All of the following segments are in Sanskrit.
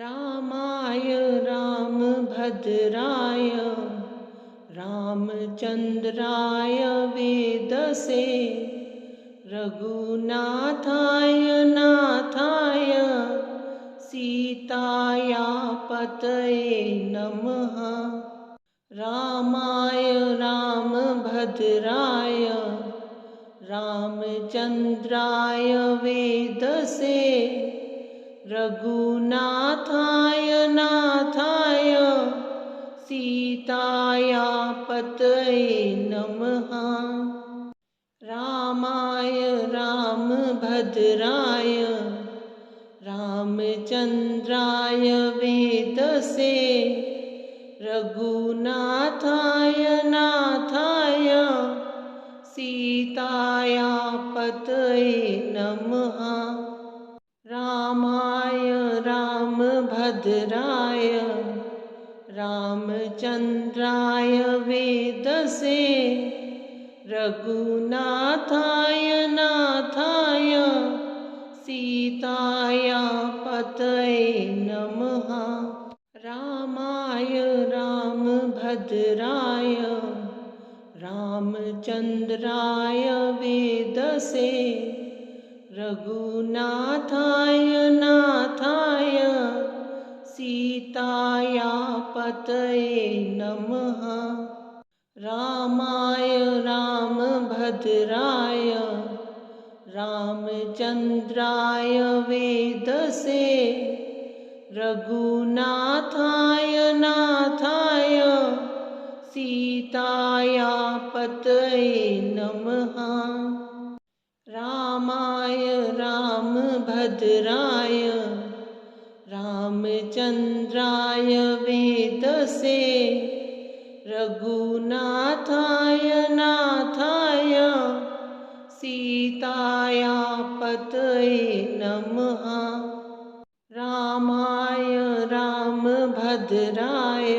रामाय रामभद्राय रामचन्द्राय वेदसे रघुनाथाय नाथाय सीताया पतये नमः। रामाय रामभद्राय रामचन्द्राय वेदसे रघुनाथाय नाथाय सीताया पतये नमः। रामाय रामभद्राय रामचन्द्राय वेदसे रघुनाथाय नाथाय सीताया पतये नमः। रामाय रामभद्राय रामचन्द्राय वेदसे रघुनाथाय नाथाय सीताया पतये नमः। रामाय रामभद्राय रामचन्द्राय वेदसे रघुनाथाय नाथाय सीताया पतये नमः। रामाय रामभद्राय रामचन्द्राय वेदसे रघुनाथाय नाथाय सीताया पतये नमः। रामाय रामभद्राय रामचन्द्राय वेदसे रघुनाथाय नाथाय सीताया पतये नमः। रामाय रामभद्राय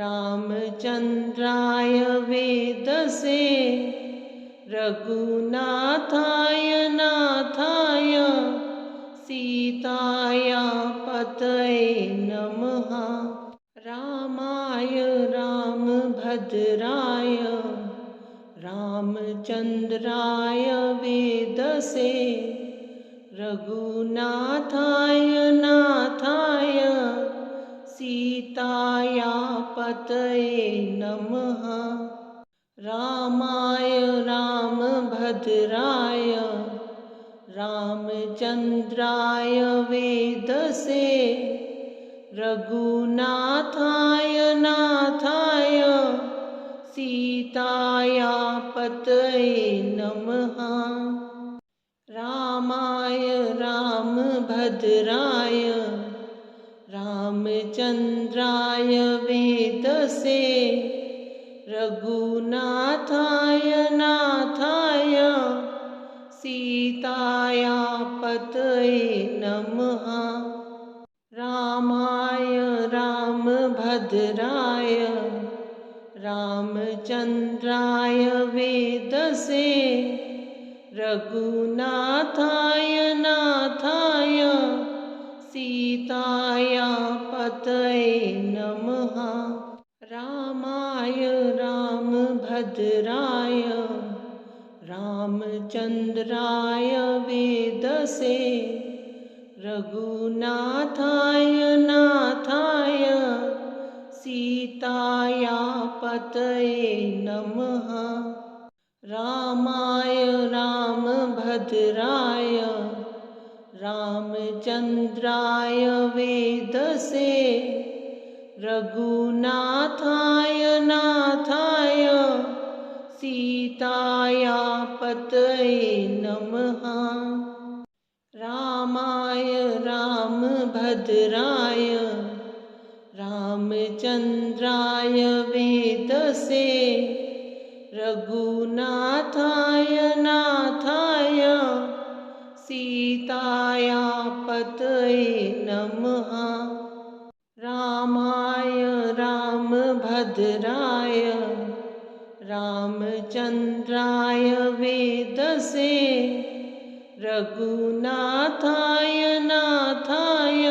रामचन्द्राय वेदसे रघुनाथाय नाथाय सीताया पतये नमः। रामाय रामभद्राय रामचन्द्राय वेदसे रघुनाथाय नाथाय सीताया पतये नमः। रामाय रामभद्राय रामचन्द्राय वेदसे रघुनाथाय नाथाय सीताया पतये नमः। रामाय रामभद्राय रामचन्द्राय वेदसे रघुनाथाय नाथाय सीताया पतये नमः। रामाय रामभद्राय रामचन्द्राय वेदसे रघुनाथाय नाथाय सीताया पतये नमः। रामाय रामभद्राय रामचन्द्राय वेदसे रघुनाथाय नाथाय सीताया पतये नमः। रामाय रामभद्राय रामचन्द्राय वेदसे रघुनाथाय नाथाय सीताया पतये नमः। रामाय रामभद्राय रामचन्द्राय वेदसे रघुनाथाय नाथाय सीताया पतये नमः। रामाय रामभद्राय रामचन्द्राय वेदसे रघुनाथाय नाथाय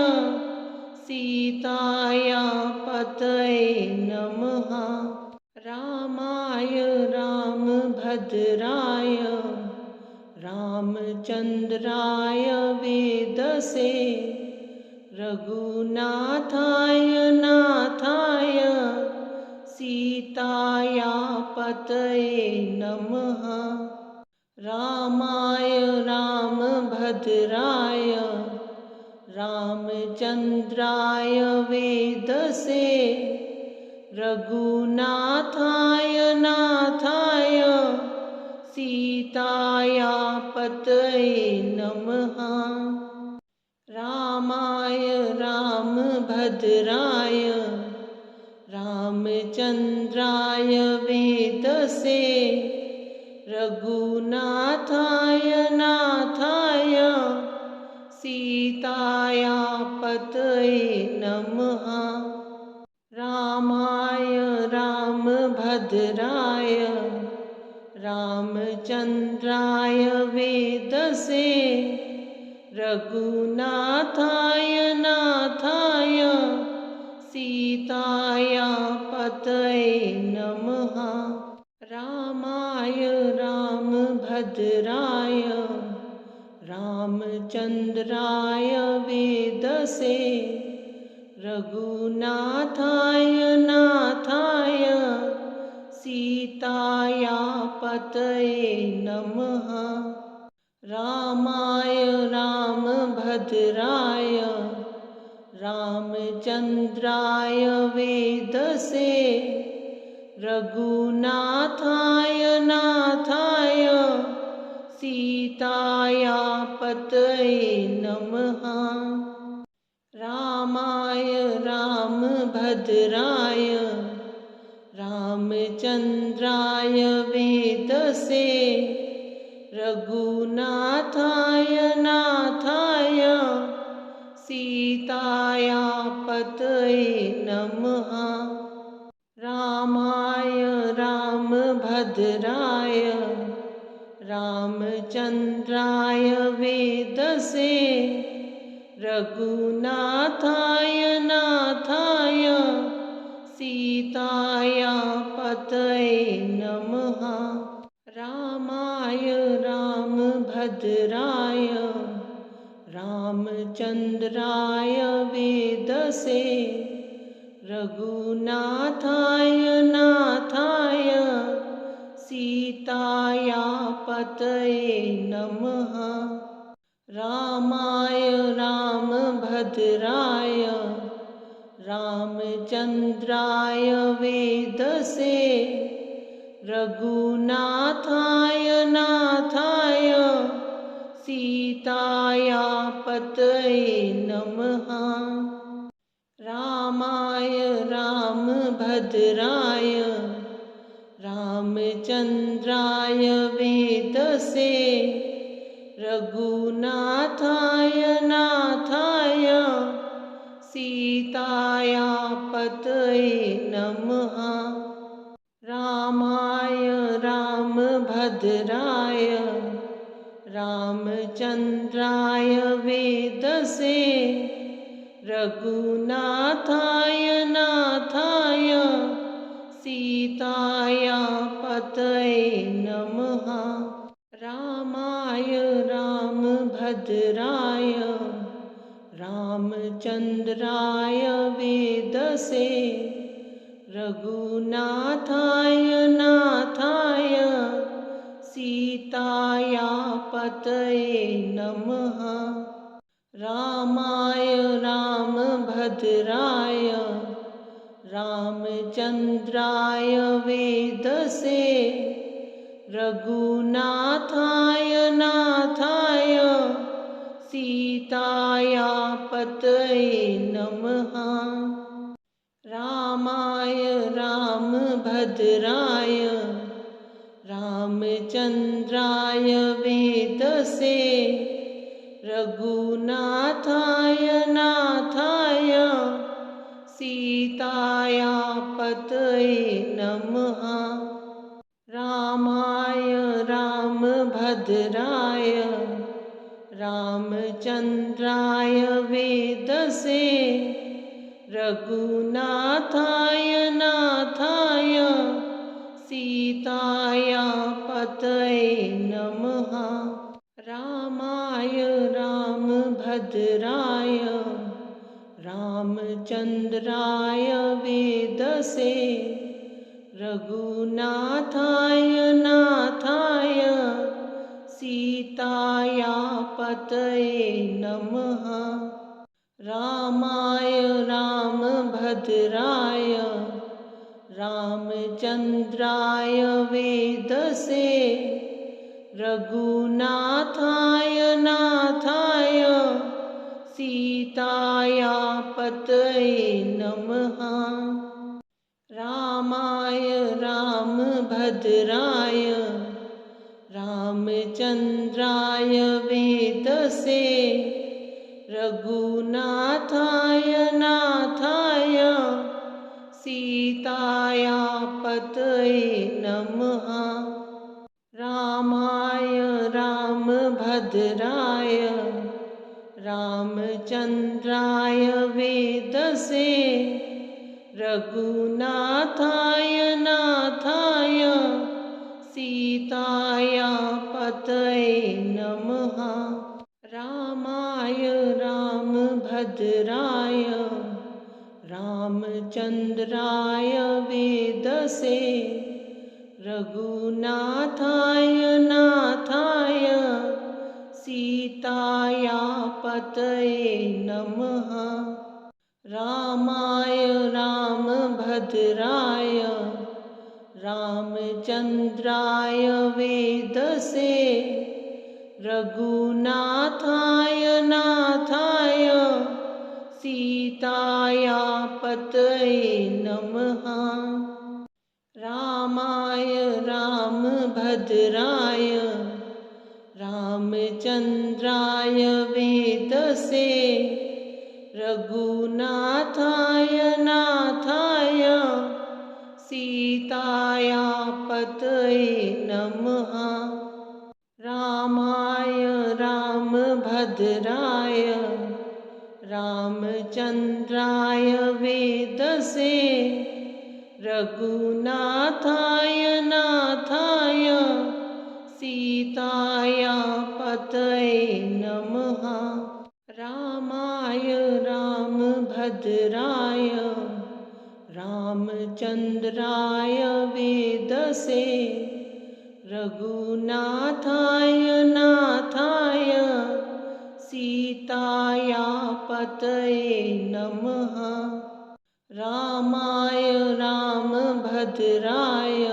सीताया पतये नमः। रामाय रामभद्राय रामचन्द्राय वेदसे रघुनाथाय नाथाय सीताया पतये नमः। रामाय रामभद्राय रामचन्द्राय वेदसे रघुनाथाय नाथाय सीताया पतये नमः। रामाय रामभद्राय रामचन्द्राय वेदसे रघुनाथाय नाथाय सीताया पतये नमः। रामाय रामभद्राय रामचन्द्राय वेदसे रघुनाथाय नाथाय सीताया पतये नमः। रामाय रामभद्राय रामचन्द्राय वेदसे रघुनाथाय नाथाय सीताया पतये नमः। रामाय रामभद्राय रामचन्द्राय वेदसे रघुनाथाय नाथाय सीताया पतये नमः। रामाय रामभद्राय रामचन्द्राय वेदसे रघुनाथाय नाथाय सीताया पतये नमः। रामाय रामभद्राय रामचन्द्राय वेदसे रघुनाथाय नाथाय सीताया पतये नमः। रामाय रामभद्राय रामचन्द्राय वेदसे रघुनाथाय नाथाय सीताया पतये नमः। रामाय रामभद्राय रामचन्द्राय वेदसे रघुनाथाय नाथाय सीताया पतये नमः। रामाय रामभद्राय रामचन्द्राय वेदसे रघुनाथाय नाथाय सीताया पतये नमः। रामाय रामभद्राय रामचन्द्राय वेदसे रघुनाथाय नाथाय सीताया पतये नमः। रामाय रामभद्राय रामचन्द्राय वेदसे रघुनाथाय नाथाय सीताया पतये नमः। रामाय रामभद्राय रामचन्द्राय वेदसे रघुनाथाय नाथाय सीताया पतये नमः। रामाय रामभद्राय रामचन्द्राय वेदसे रघुनाथाय नाथाय सीताया पतये नमः। रामाय रामभद्राय रामचन्द्राय वेदसे रघुनाथाय नाथाय सीताया पतये नमः। रामाय रामभद्राय रामचन्द्राय वेदसे रघुनाथाय नाथाय सीताया पतये नमः। रामाय रामभद्राय रामचन्द्राय वेदसे रघुनाथाय नाथाय सीताया पतये नमः। रामाय रामभद्राय रामचन्द्राय वेदसे रघुनाथाय नाथाय सीताया पतये नमः। रामाय रामभद्राय रामचन्द्राय वेदसे रघुनाथाय नाथाय सीताया पतये नमः। रामाय रामभद्राय रामचन्द्राय वेदसे रघुनाथाय नाथाय सीताया पतये नमः। रामाय रामभद्राय रामचन्द्राय वेदसे रघुनाथाय नाथाय सीताया पतये नमः। रामाय रामभद्राय रामचन्द्राय वेदसे रघुनाथाय नाथाय सीताया पतये नमः। रामाय रामभद्राय रामचन्द्राय वेदसे रघुनाथाय नाथाय सीताया पतये नमः। रामाय रामभद्राय रामचन्द्राय वेदसे रघुनाथाय नाथाय सीताया पतये नमः। रामाय रामभद्राय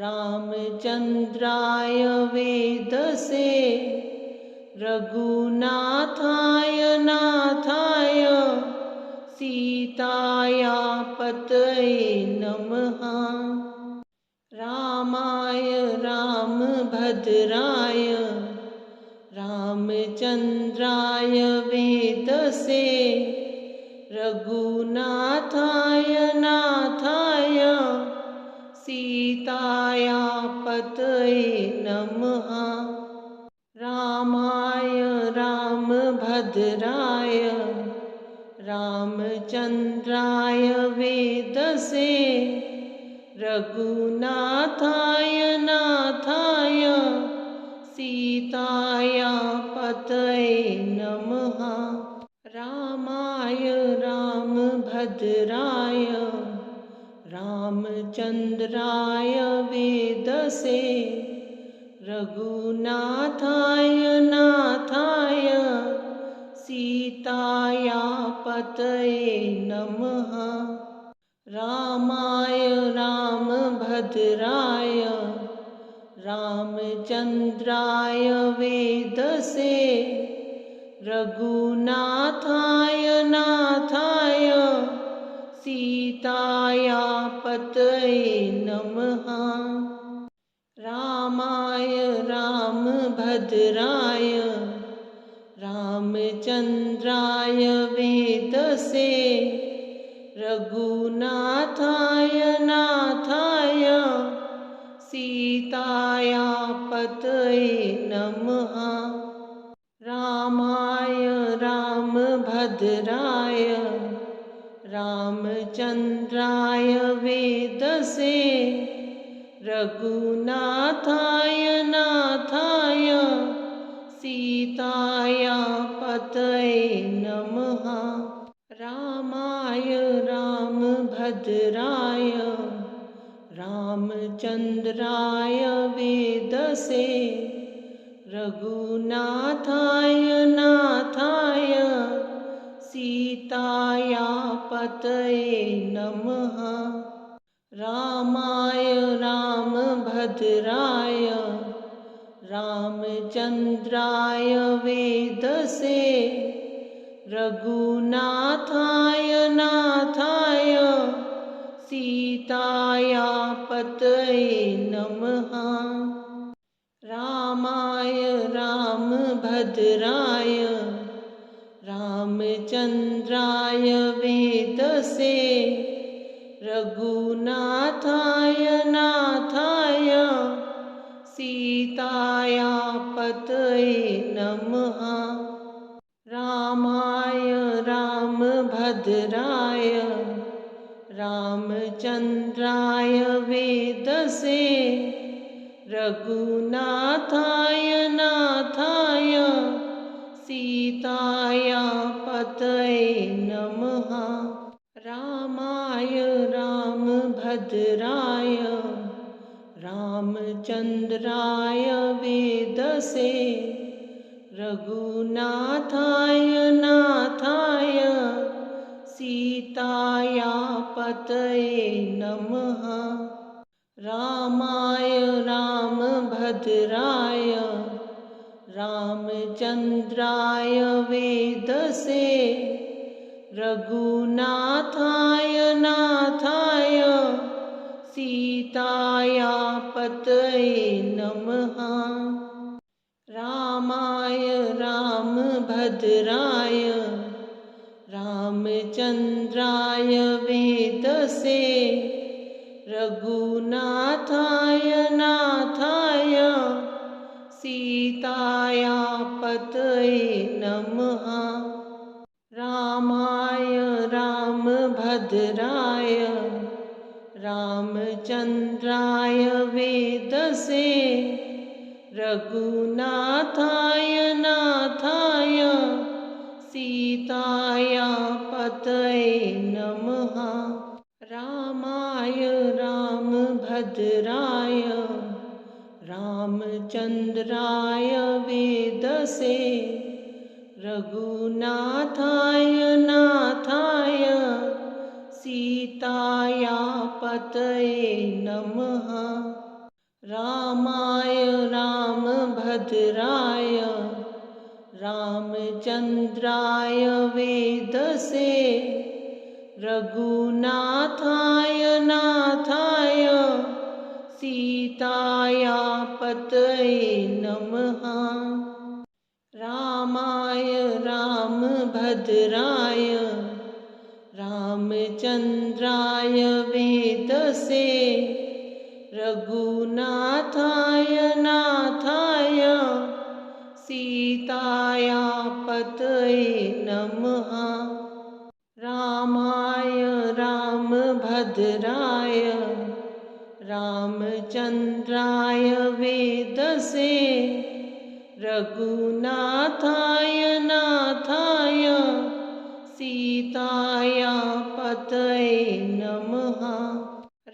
रामचन्द्राय वेदसे रघुनाथाय नाथाय सीताया पतये नमः। रामाय रामभद्राय रामचन्द्राय वेदसे रघुनाथाय नाथाय सीताया पतये नमः। रामाय रामभद्राय रामचन्द्राय वेदसे रघुनाथाय नाथाय सीताया पतये नमः। रामाय रामभद्राय रामचन्द्राय वेदसे रघुनाथाय नाथाय सीताया पतये नमः। रामाय रामभद्राय रामचन्द्राय वेदसे रघुनाथाय नाथाय सीताया पतये नमः। रामाय रामभद्राय रामचन्द्राय वेदसे रघुनाथाय नाथाय सीताया पतये नमः। रामाय रामभद्राय रामचन्द्राय वेदसे रघुनाथाय नाथाय सीताया पतये नमः। रामाय रामभद्राय रामचन्द्राय वेदसे रघुनाथाय नाथाय सीताया पतये नमः। रामाय रामभद्राय रामचन्द्राय वेदसे रघुनाथाय नाथाय सीताया पतये नमः। रामाय रामभद्राय रामचन्द्राय वेदसे रघुनाथाय नाथाय सीताया पतये नमः। रामाय रामभद्राय रामचन्द्राय वेदसे रघुनाथाय नाथाय सीताया पतये नमः। रामाय रामभद्राय रामचन्द्राय वेदसे रघुनाथाय नाथाय सीताया पतये नमः। रामाय रामभद्राय रामचन्द्राय वेदसे रघुनाथाय नाथाय सीताया पतये नमः। रामाय रामभद्राय रामचन्द्राय वेदसे रघुनाथाय नाथाय सीताया पतये नमः। रामाय रामभद्राय रामचन्द्राय वेदसे रघुनाथाय नाथाय सीताया पतये नमः। रामाय रामभद्राय रामचन्द्राय वेदसे रघुनाथाय नाथाय सीताया पतये नमः। रामाय रामभद्राय रामचन्द्राय वेदसे रघुनाथाय नाथाय सीताया पतये नमः। रामाय रामभद्राय रामचन्द्राय वेदसे रघुनाथाय नाथाय सीताया पतये नमः। रामाय रामभद्राय रामचन्द्राय वेदसे रघुनाथाय नाथाय सीताया पतये नमः।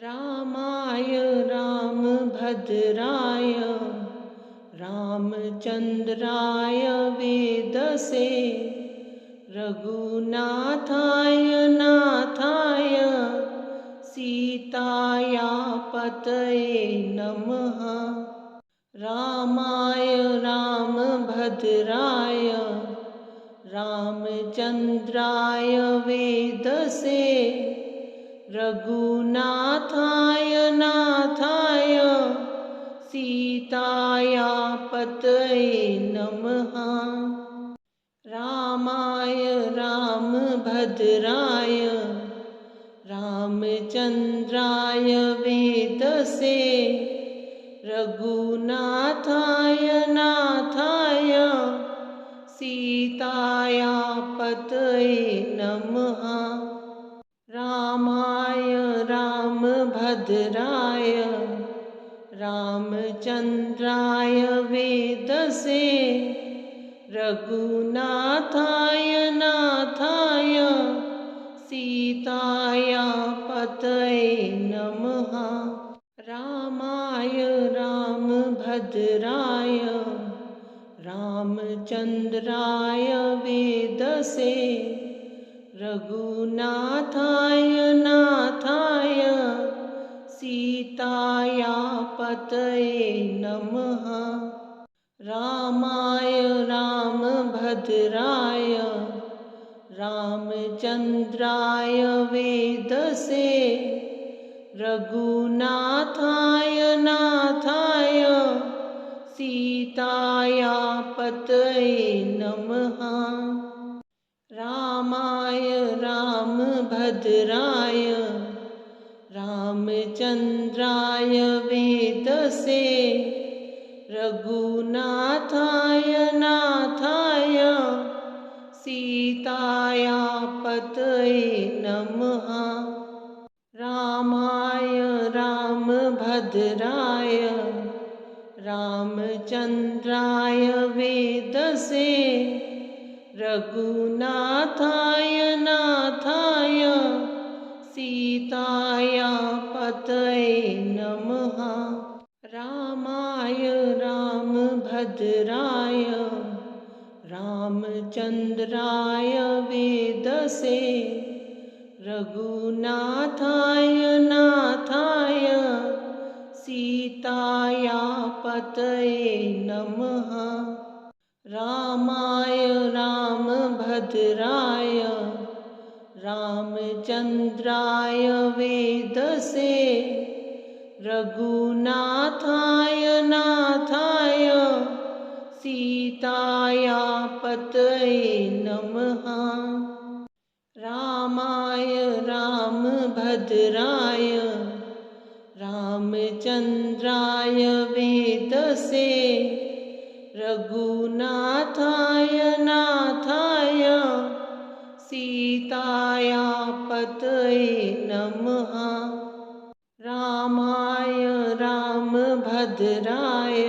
रामाय रामभद्राय रामचन्द्राय वेदसे रघुनाथाय नाथाय सीताया पतये नमः। रामाय रामभद्राय रामचन्द्राय वेदसे रघुनाथाय नाथाय सीताया पतये नमः। रामाय रामभद्राय रामचन्द्राय वेदसे रघुनाथाय नाथाय सीताया पतये नमः। भद्राय रामचन्द्राय वेदसे रघुनाथाय नाथाय सीताया पतये नमः। रामाय रामभद्राय रामचन्द्राय वेदसे रघुनाथाय नाथाय सीताया पतये नमः। रामाय रामभद्राय रामचन्द्राय वेदसे रघुनाथाय नाथाय सीताया पतये नमः। रामाय रामभद्राय रामचन्द्राय वेदसे रघुनाथाय नाथाय सीताया पतये नमः। रामाय रामभद्राय रामचन्द्राय वेदसे रघुनाथाय नाथाय सीताया पतये नमः। रामाय रामभद्राय रामचन्द्राय वेदसे रघुनाथाय नाथाय सीताया पतये नमः। रामाय रामभद्राय रामचन्द्राय वेदसे रघुनाथाय नाथाय सीताया पतये नमः। रामाय रामभद्राय रामचन्द्राय वेदसे रघुनाथाय नाथाय सीताया पतये नमः। रामाय रामभद्राय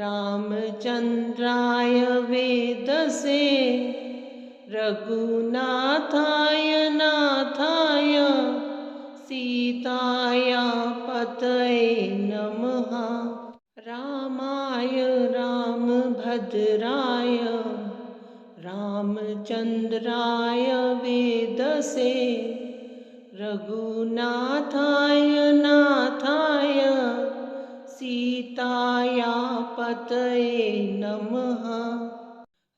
रामचन्द्राय वेदसे रघुनाथाय नाथाय सीताया पतये नमः। रामाय रामभद्राय रामचन्द्राय वेदसे रघुनाथाय नाथाय सीताया पतये नमः।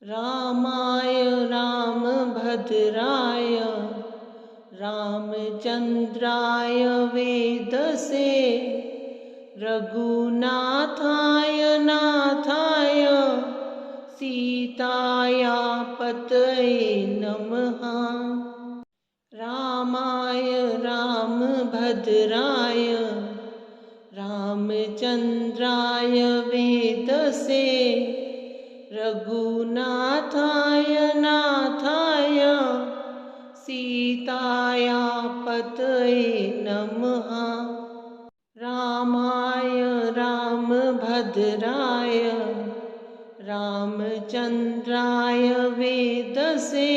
रामाय रामभद्राय रामचन्द्राय वेदसे रघुनाथाय नाथाय सीताया पतये नमः। रामाय रामभद्राय रामचन्द्राय वेदसे रघुनाथाय नाथाय सीताया पतये नमः। रामाय रामभद्राय रामचन्द्राय वेदसे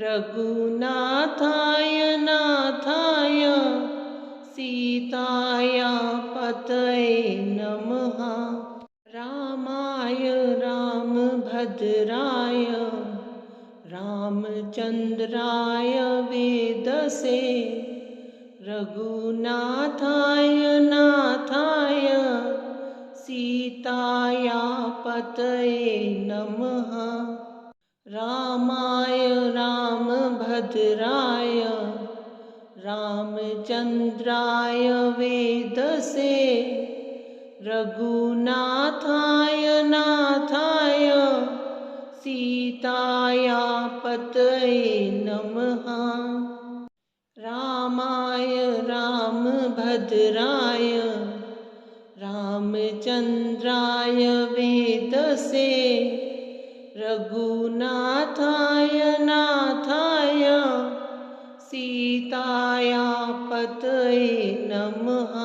रघुनाथाय नाथाय सीताया पतये नमः। रामाय रामभद्राय रामचन्द्राय वेदसे रघुनाथाय नाथाय सीताया पतये नमः। रामाय रामभद्राय रामचन्द्राय वेदसे रघुनाथाय नाथाय सीताया पतये नमः। रामाय रामभद्राय रामचन्द्राय वेदसे रघुनाथाय नाथाय सीताया पतये नमः।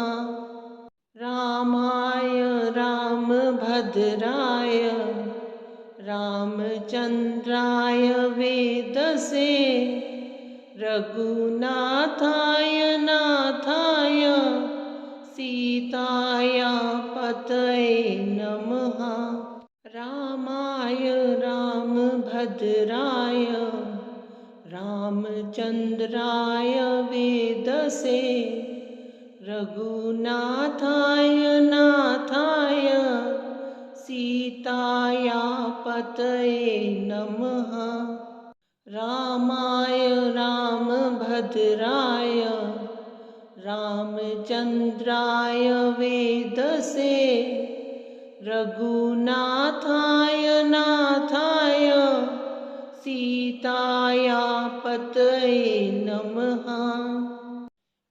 रामाय रामभद्राय रामचन्द्राय वेदसे रघुनाथाय नाथाय सीताया पतये नमः। रामाय रामभद्राय रामचन्द्राय वेदसे रघुनाथाय नाथाय सीताया पतये नमः। रामाय रामभद्राय रामचन्द्राय वेदसे रघुनाथाय नाथाय सीताया पतये नमः।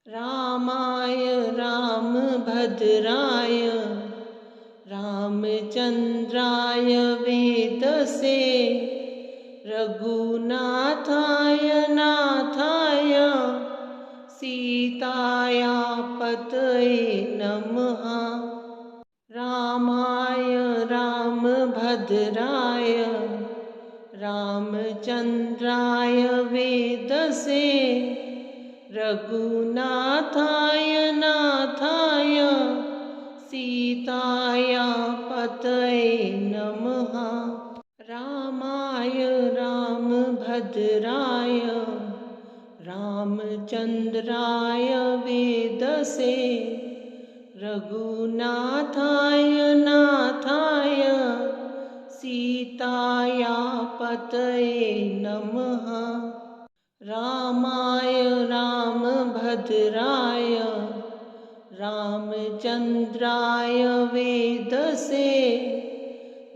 रामाय रामभद्राय रामचन्द्राय वेदसे रघुनाथाय नाथाय सीताया पतये नमः। रामाय रामभद्राय रामचन्द्राय वेदसे रघुनाथाय नाथाय सीताया पतये नमः। रामाय रामभद्राय रामचन्द्राय वेदसे रघुनाथाय नाथाय सीताया पतये नमः। रामाय रामभद्राय रामचन्द्राय वेदसे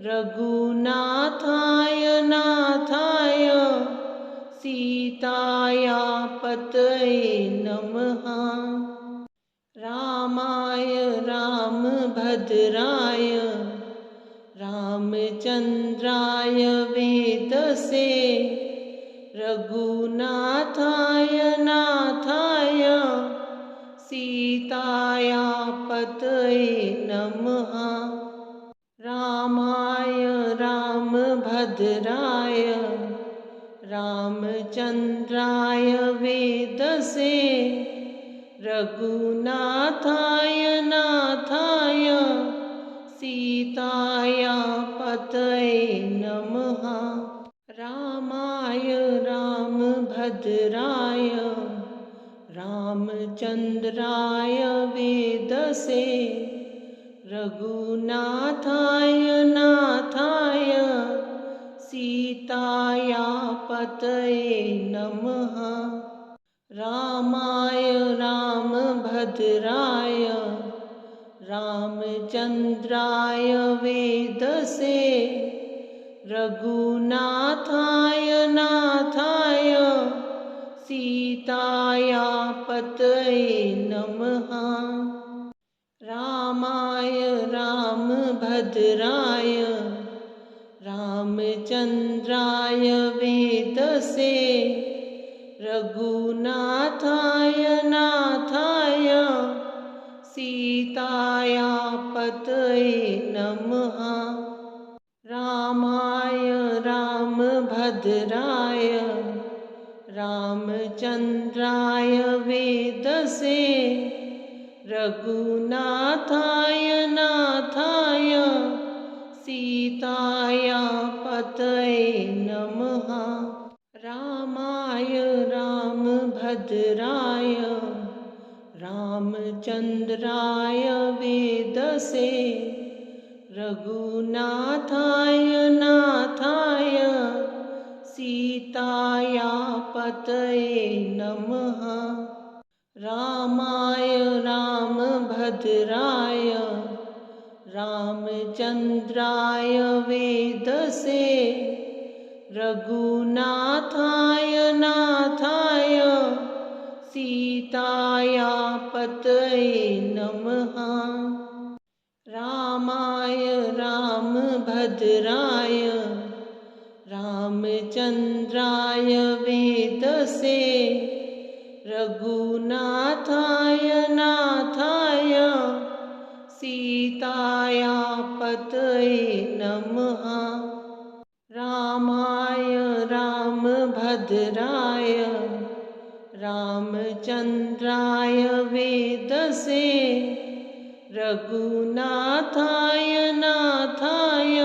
रघुनाथाय नाथाय सीताया पतये नमः। रामाय रामभद्राय रामचन्द्राय वेदसे रघुनाथाय नाथाय सीताया पतये नमः। रामाय रामभद्राय रामचन्द्राय वेदसे रघुनाथाय नाथाय सीताया पतये नमः। रामाय रामभद्राय रामचन्द्राय वेदसे रघुनाथाय नाथाय सीताया पतये नमः। रामाय रामभद्राय रामचन्द्राय वेदसे रघुनाथाय नाथाय सीताया पतये नमः। रामाय रामभद्राय रामचन्द्राय वेदसे रघुनाथाय नाथाय सीताया पतये नमः। रामाय रामभद्राय रामचन्द्राय वेदसे रघुनाथाय नाथाय सीताया पतये नमः। रामाय रामभद्राय रामचन्द्राय वेदसे रघुनाथाय नाथाय सीताया पतये नमः। रामाय रामभद्राय रामचन्द्राय वेदसे रघुनाथाय नाथाय सीताया पतये नमः। रामाय रामभद्राय रामचन्द्राय वेदसे रघुनाथाय नाथाय सीताया पतये नमः। रामाय रामभद्राय रामचन्द्राय वेदसे रघुनाथाय नाथाय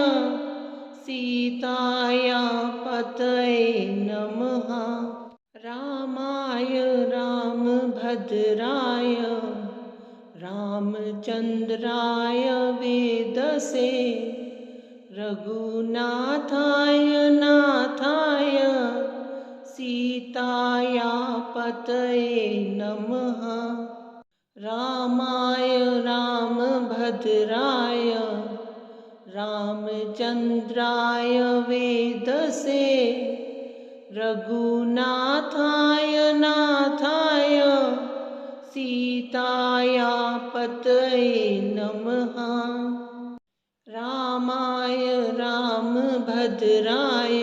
सीताया पतये नमः। रामाय रामभद्राय रामचन्द्राय वेदसे रघुनाथाय नाथाय सीताया पतये नमः। रामाय रामभद्राय रामचन्द्राय वेदसे रघुनाथाय नाथाय सीताया पतये नमः। रामाय रामभद्राय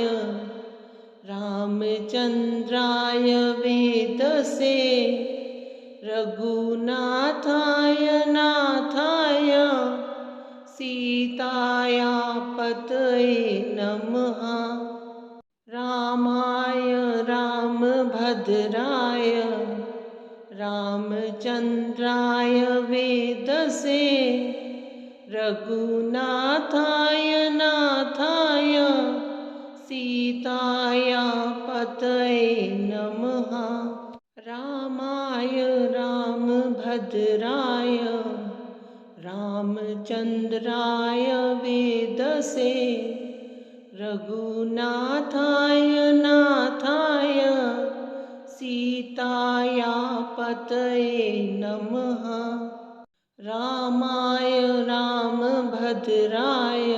रामचन्द्राय वेदसे रघुनाथाय नाथाय सीताया पतये नमः। रामाय रामभद्राय रामचन्द्राय वेदसे रघुनाथाय नाथाय सीताया पतये नमः। रामाय रामभद्राय रामचन्द्राय वेदसे रघुनाथाय नाथाय सीताया पतये नमः। रामाय रामभद्राय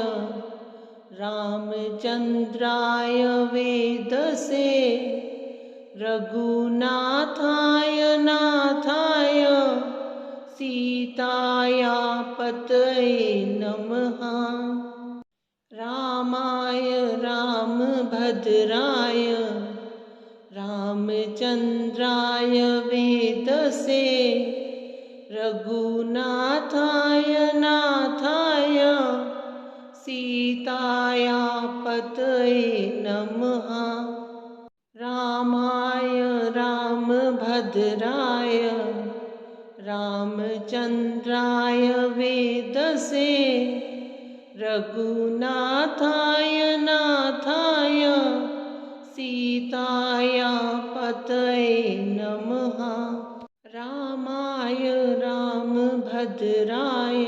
रामचन्द्राय वेदसे रघुनाथाय नाथाय सीताया पतये नमः। रामाय रामभद्राय रामचन्द्राय वेदसे रघुनाथाय नाथाय सीताया पतये नमः। रामाय रामभद्राय रामचन्द्राय वेदसे रघुनाथाय नाथाय सीताया पतये नमः। रामाय रामभद्राय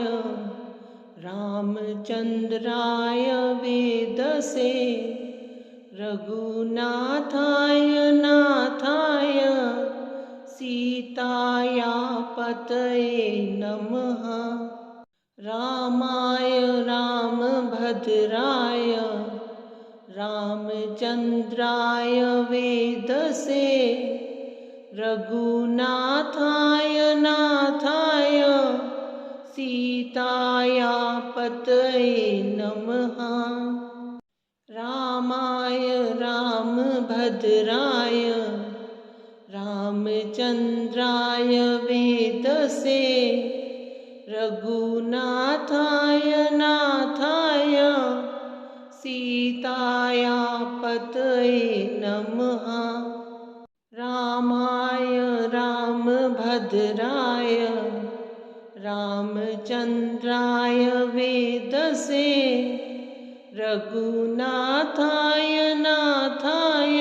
रामचन्द्राय वेदसे रघुनाथाय नाथाय सीताया पतये नमः। रामाय रामभद्राय रामचन्द्राय वेदसे रघुनाथाय नाथाय सीताया पतये नमः। रामाय रामभद्राय रामचन्द्राय वेदसे रघुनाथाय नाथाय सीताया पतये नमः। रामाय रामभद्राय रामचन्द्राय वेदसे रघुनाथाय नाथाय